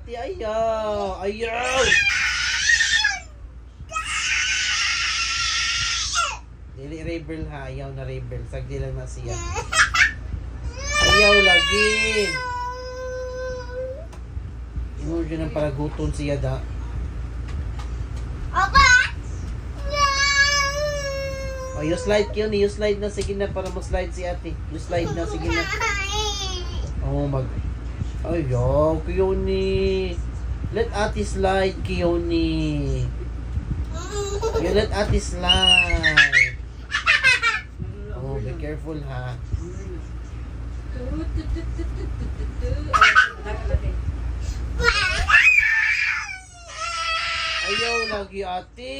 ate. Ayaw. Ayaw. Dili rebel ha. Ayaw na rebel. Sagdi lang na siya. Ayaw lagi. Ingon dyan ang paraguton siya da. Oh, you slide yun. You slide na. Sige na para mag-slide si ate. You slide na. Sige na. Oh, ayaw, Kioni. Let ate slide, Kioni. You let ate slide. Oh, be careful ha. Ayaw lagi ate.